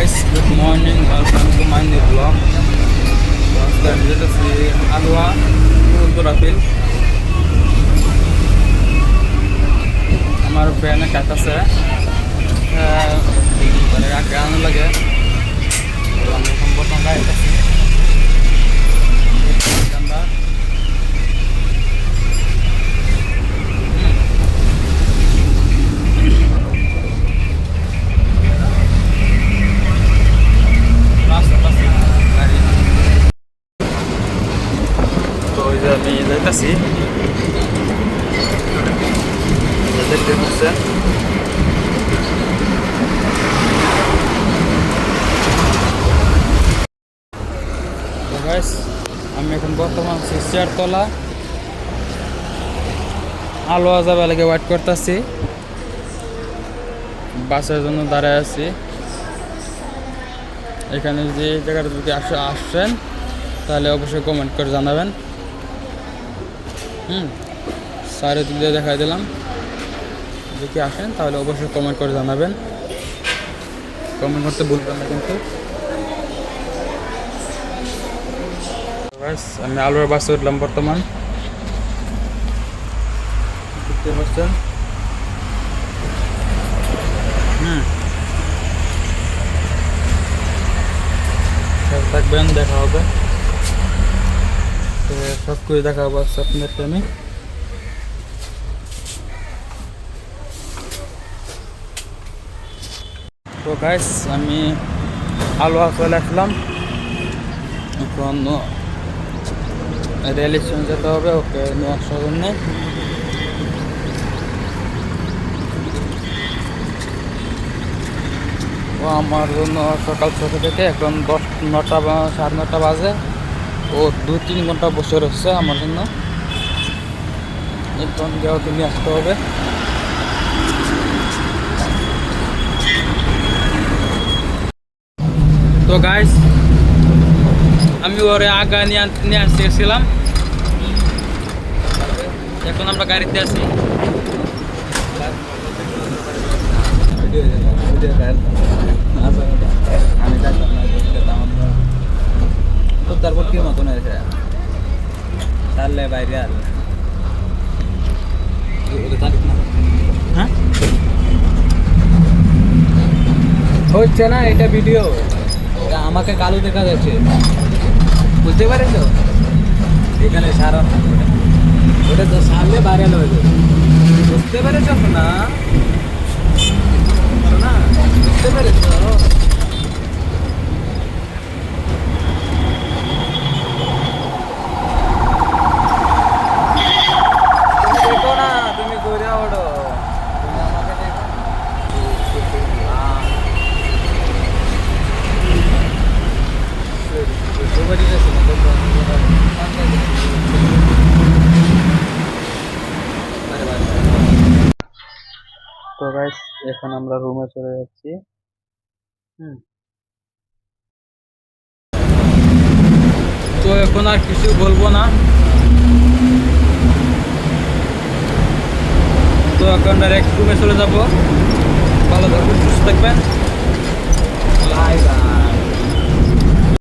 guys, good morning. Welcome to my new vlog. Sekarang kita di Alwa, untuk Rapil. हमारे friend ने कहता से बड़े का क्या आने लगे हम बहुत मंगा है अंदर रास्ता पास गाड़ी तो इधर भी इधर सी দেখতে পাচ্ছেন আমি এখন বর্তমান চেয়ারতলা আলোয়া যাবে লাগে ওয়েট করতেছি বাসের জন্য দাঁড়ায় আছি এখানে যে জায়গাটা যদি আসছেন তাহলে অবশ্যই কমেন্ট করে জানাবেন চারিদিক দিয়ে দেখাই দিলাম যদি আসেন তাহলে অবশ্যই কমেন্ট করে জানাবেন কমেন্ট করতে ভুলবেন না কিন্তু আমি আলোর বাসে উঠলাম বর্তমান দেখতে পাচ্ছেন থাকবেন দেখা হবে তো সব কিছু দেখা হবে আপনাদেরকে আমি তো গাইস আমি আলোয়া চলে আসলাম এখন রেল স্টেশন যেতে হবে ওকে নিয়ে আসার জন্য ও আমার জন্য সকাল 6টা থেকে এখন 9টা 9:30 বাজে ও 2-3 ঘন্টা বসে রয়েছে আমার জন্য এখন ওকে নিয়ে আসতে হবে তো গাইস আমি ওরে আগা নিয়ে আসতে গেছিলাম এখন আমরা গাড়িতে আছি তো তারপর কি মতন হয়েছে তাহলে বাইরে আর হ্যাঁ হচ্ছে না এটা ভিডিও আমাকে কালো দেখা যাচ্ছে বুঝতে পারেন তো এখানে সারা ওটা তো সারলে ভাইরাল হয়ে যাবে বুঝতে পেরেছ না না বুঝতে পেরেছ দেখো না তুমি ঘুরে ওঠো তুমি আমাকে দেখো তো গাইস এখন আমরা রুমে চলে যাচ্ছি তো এখন আর কিছু বলবো না তো এখন ডাইরেক্ট রুমে চলে যাবো ভালো থাকবেন সুস্থ থাকবেন লাইভ